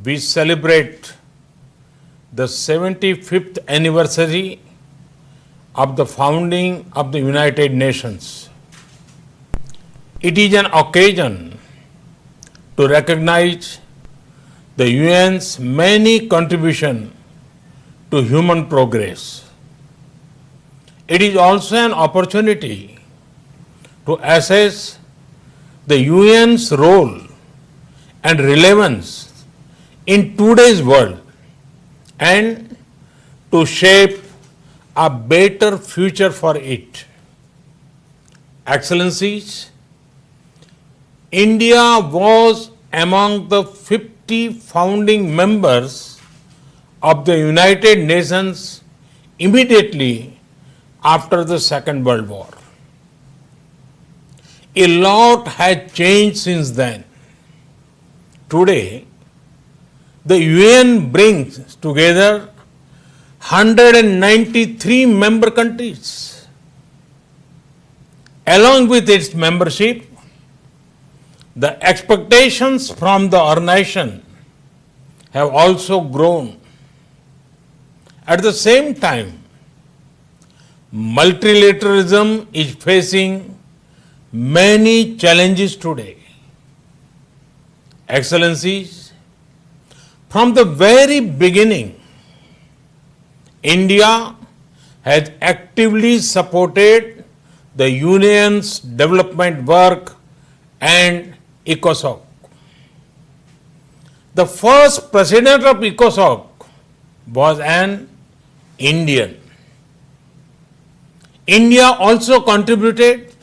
we celebrate the 75th anniversary of the founding of the United Nations. It is an occasion to recognize the UN's many contributions to human progress. It is also an opportunity to assess the UN's role and relevance in today's world and to shape a better future for it. Excellencies, India was among the 50 founding members of the United Nations immediately after the Second World War. A lot has changed since then. Today, the UN brings together 193 member countries. Along with its membership, the expectations from our nation have also grown. At the same time, multilateralism is facing many challenges today. Excellencies, from the very beginning, India has actively supported the Union's development work and ECOSOC. The first president of ECOSOC was an Indian. India also contributed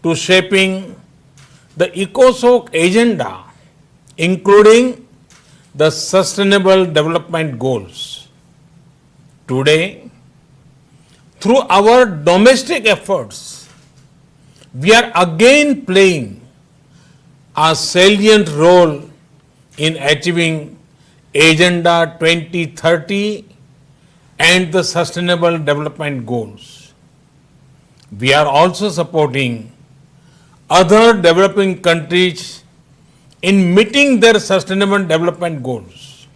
to shaping the ECOSOC agenda, including the Sustainable Development Goals. Today, through our domestic efforts, we are again playing a salient role in achieving Agenda 2030 and the Sustainable Development Goals. We are also supporting other developing countries in meeting their Sustainable Development Goals.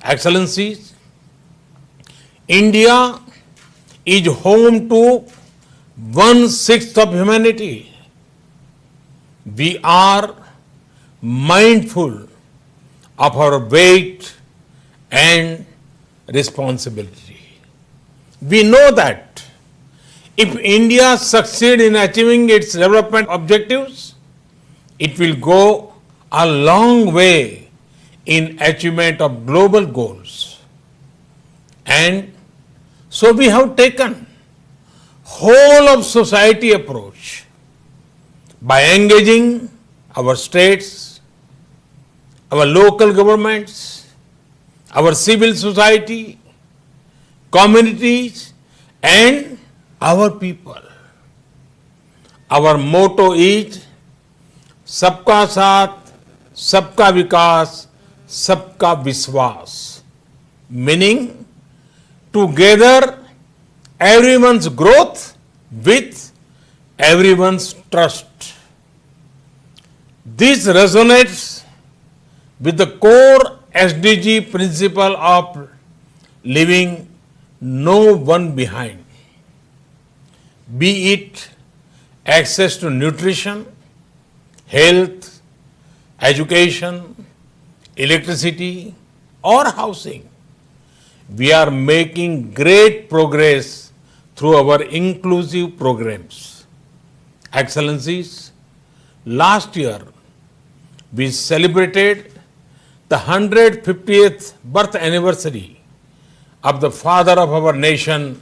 Excellencies, India is home to 1/6 of humanity. We are mindful of our weight and responsibility. We know that if India succeeds in achieving its development objectives, it will go a long way in achievement of global goals. And so we have taken whole of society approach by engaging our states, our local governments, our civil society, communities, and our people. Our motto is Sabka Saath, Sabka Vikas, Sabka Viswas, meaning together everyone's growth with everyone's trust. This resonates with the core SDG principle of leaving no one behind, be it access to nutrition, health, education, electricity, or housing. We are making great progress through our inclusive programs. Excellencies, last year we celebrated the 150th birth anniversary of the father of our nation,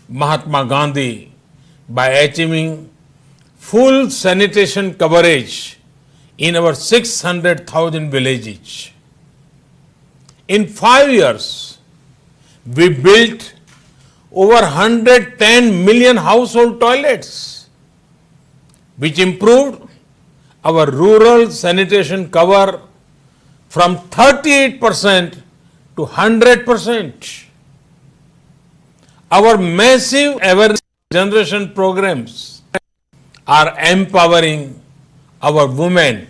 Mahatma Gandhi, by achieving full sanitation coverage in our 600,000 villages. In 5 years, we built over 110 million household toilets, which improved our rural sanitation cover from 38% to 100%. Our massive awareness generation programs are empowering our women.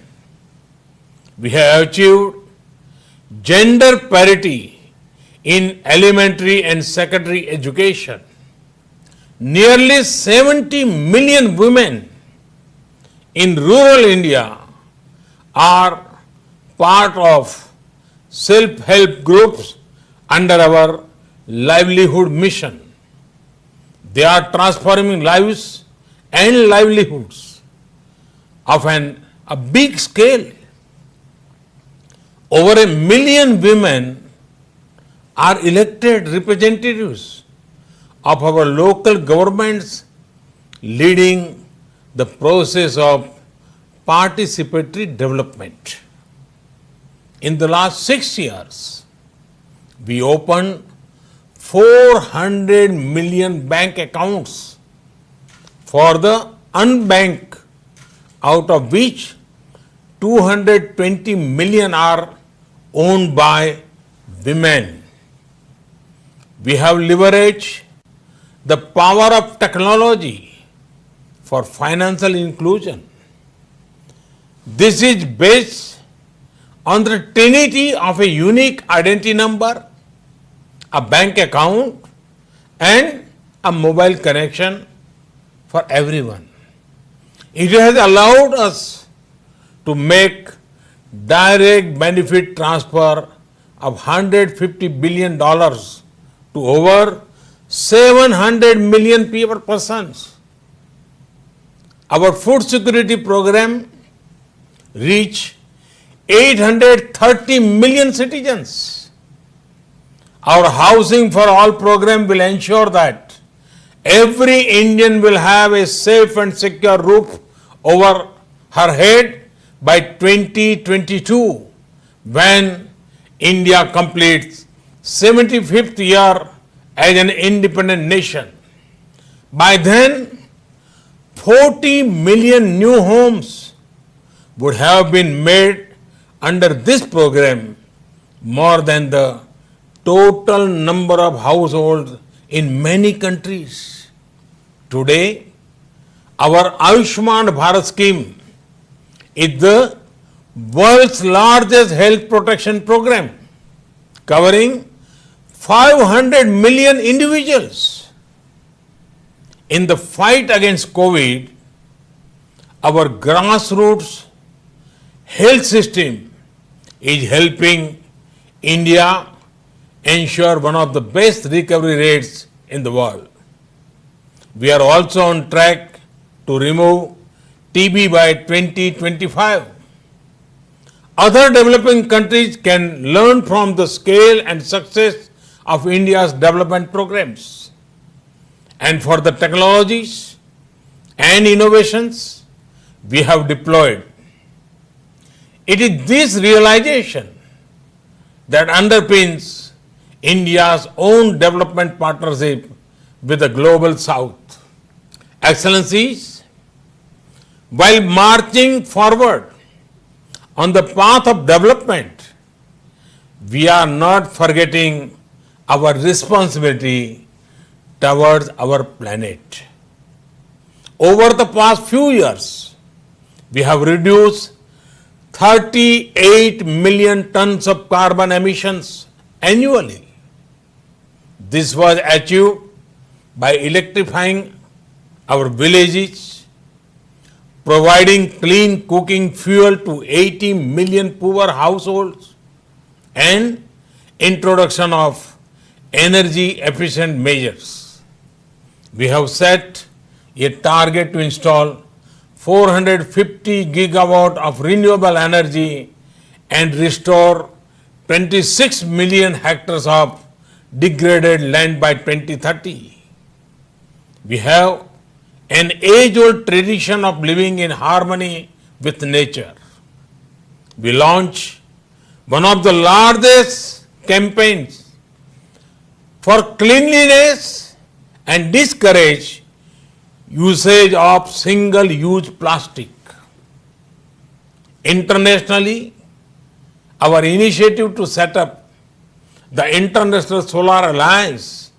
We have achieved gender parity in elementary and secondary education. Nearly 70 million women in rural India are part of self-help groups under our livelihood mission. They are transforming lives and livelihoods of a big scale. Over 1 million women are elected representatives of our local governments, leading the process of participatory development. In the last 6 years, we opened 400 million bank accounts for the unbanked, out of which 220 million are owned by women. We have leveraged the power of technology for financial inclusion. This is based on the trinity of a unique identity number, a bank account, and a mobile connection for everyone. It has allowed us to make direct benefit transfer of $150 billion to over 700 million persons. Our food security program reached 830 million citizens. Our Housing for All program will ensure that every Indian will have a safe and secure roof over her head by 2022, when India completes 75th year as an independent nation. By then, 40 million new homes would have been made under this program, more than the total number of households in many countries. Today, our Ayushman Bharat scheme is the world's largest health protection program, covering 500 million individuals. In the fight against COVID, our grassroots health system is helping India ensure one of the best recovery rates in the world. We are also on track to remove TB by 2025. Other developing countries can learn from the scale and success of India's development programs. And for the technologies and innovations we have deployed, it is this realization that underpins India's own development partnership with the global South. Excellencies, while marching forward on the path of development, we are not forgetting our responsibility towards our planet. Over the past few years, we have reduced 38 million tons of carbon emissions annually. This was achieved by electrifying our villages, providing clean cooking fuel to 80 million poor households, and introduction of energy efficient measures. We have set a target to install 450 gigawatt of renewable energy and restore 26 million hectares of degraded land by 2030. We have an age-old tradition of living in harmony with nature. We launched one of the largest campaigns for cleanliness and discourage usage of single-use plastic. Internationally, our initiative to set up the International Solar Alliance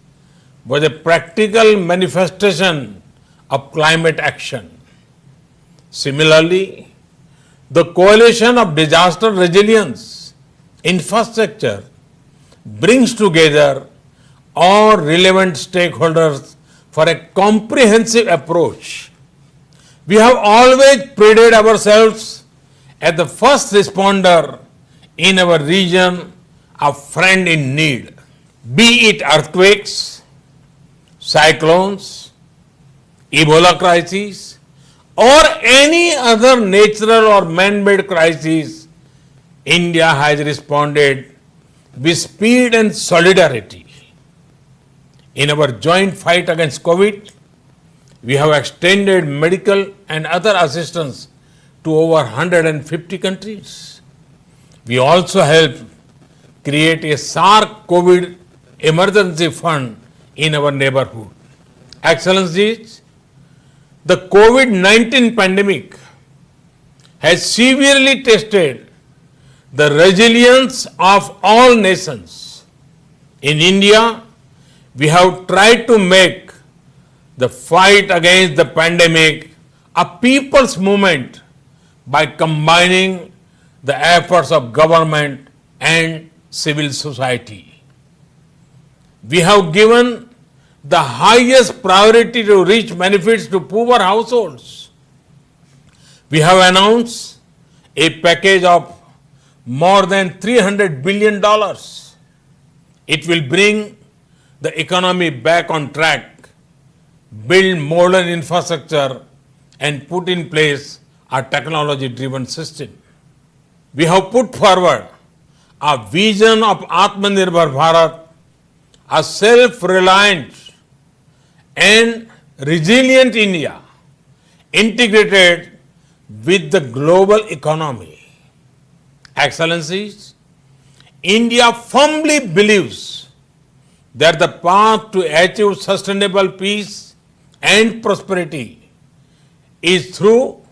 was a practical manifestation of climate action. Similarly, the Coalition of Disaster Resilience infrastructure brings together all relevant stakeholders for a comprehensive approach. We have always prided ourselves as the first responder in our region, a friend in need, be it earthquakes, cyclones, Ebola crises, or any other natural or man-made crisis. India has responded with speed and solidarity. In our joint fight against COVID, we have extended medical and other assistance to over 150 countries. We also helped create a SARC COVID emergency fund in our neighborhood. Excellencies, the COVID-19 pandemic has severely tested the resilience of all nations. In India, we have tried to make the fight against the pandemic a people's movement by combining the efforts of government and civil society. We have given the highest priority to reach benefits to poor households. We have announced a package of more than $300 billion. It will bring the economy back on track, build modern infrastructure, and put in place a technology-driven system. We have put forward a vision of Atmanirbhar Bharat, a self-reliant and resilient India integrated with the global economy. Excellencies, India firmly believes that the path to achieve sustainable peace and prosperity is through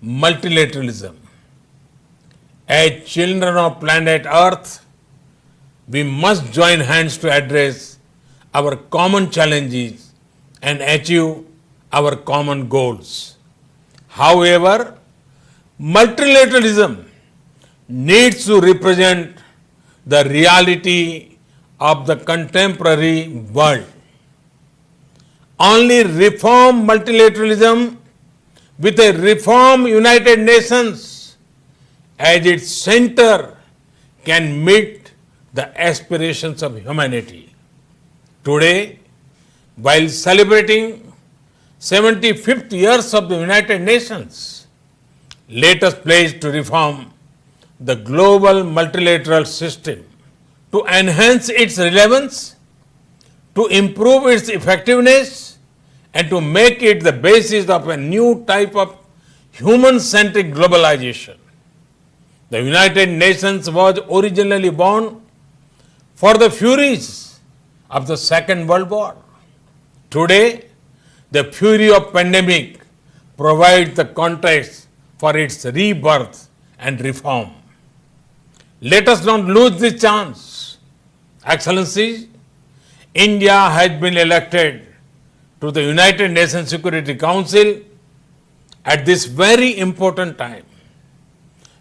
multilateralism. As children of planet Earth, we must join hands to address our common challenges and achieve our common goals. However, multilateralism needs to represent the reality of the contemporary world. Only reform multilateralism with a reform United Nations as its center can meet the aspirations of humanity. Today, while celebrating 75th years of the United Nations, let us pledge to reform the global multilateral system to enhance its relevance, to improve its effectiveness, and to make it the basis of a new type of human-centric globalization. The United Nations was originally born for the furies of the Second World War. Today, the fury of pandemic provides the context for its rebirth and reform. Let us not lose this chance. Excellencies, India has been elected to the United Nations Security Council at this very important time.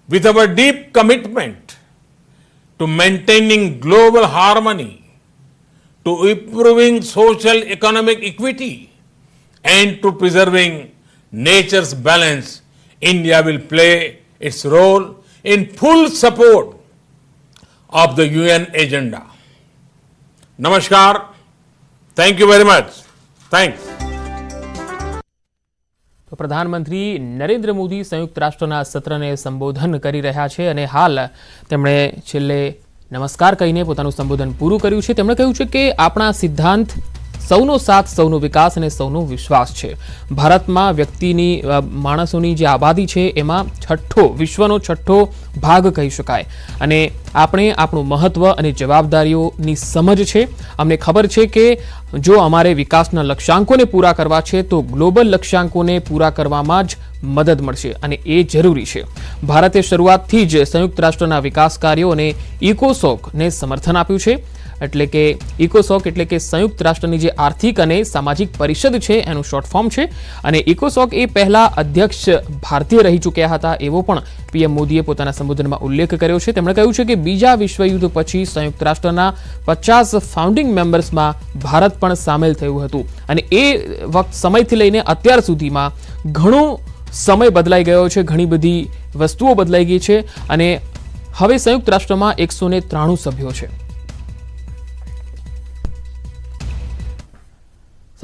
With our deep commitment to maintaining global harmony, to improving social economic equity, and to preserving nature's balance, India will play its role in full support of the UN agenda. Namaskar. Thank you very much. Thanks. તો પ્રધાનમંત્રી નરેન્દ્ર મોદી સંયુક્ત રાષ્ટ્રના સત્રને સંબોધન કરી રહ્યા છે અને હાલ તેમણે છેલ્લે નમસ્કાર કહીને પોતાનું સંબોધન પૂરું કર્યું છે. તેમણે કહ્યું છે કે આપણા સિદ્ધાંત સૌનો સાથ, સૌનો વિકાસ અને સૌનો વિશ્વાસ છે. ભારતમાં વ્યક્તિની માણસોની જે આબાદી છે એમાં વિશ્વનો છઠ્ઠો ભાગ કહી શકાય અને આપણે આપણું મહત્વ અને જવાબદારીઓની સમજ છે. અમને ખબર છે કે જો અમારે વિકાસના લક્ષ્યાંકોને પૂરા કરવા છે તો ગ્લોબલ લક્ષ્યાંકોને પૂરા કરવામાં જ મદદ મળશે અને એ જરૂરી છે. ભારતે શરૂઆતથી જ સંયુક્ત રાષ્ટ્રના વિકાસ કાર્યો અને ઇકોસોકને સમર્થન આપ્યું છે. એટલે કે ઇકોસોક એટલે કે સંયુક્ત રાષ્ટ્રની જે આર્થિક અને સામાજિક પરિષદ છે એનું શોર્ટ ફોર્મ છે અને ઇકોસોક એ પહેલા અધ્યક્ષ ભારતીય રહી ચૂક્યા હતા એવો પણ પીએમ મોદીએ પોતાના સંબોધનમાં ઉલ્લેખ કર્યો છે. તેમણે કહ્યું છે કે બીજા વિશ્વયુદ્ધ પછી સંયુક્ત રાષ્ટ્રના 50 ફાઉન્ડિંગ મેમ્બર્સમાં ભારત પણ સામેલ થયું હતું અને એ સમયથી લઈને અત્યાર સુધીમાં ઘણો સમય બદલાઈ ગયો છે, ઘણી બધી વસ્તુઓ બદલાઈ ગઈ છે અને હવે સંયુક્ત રાષ્ટ્રમાં 193 સભ્યો છે.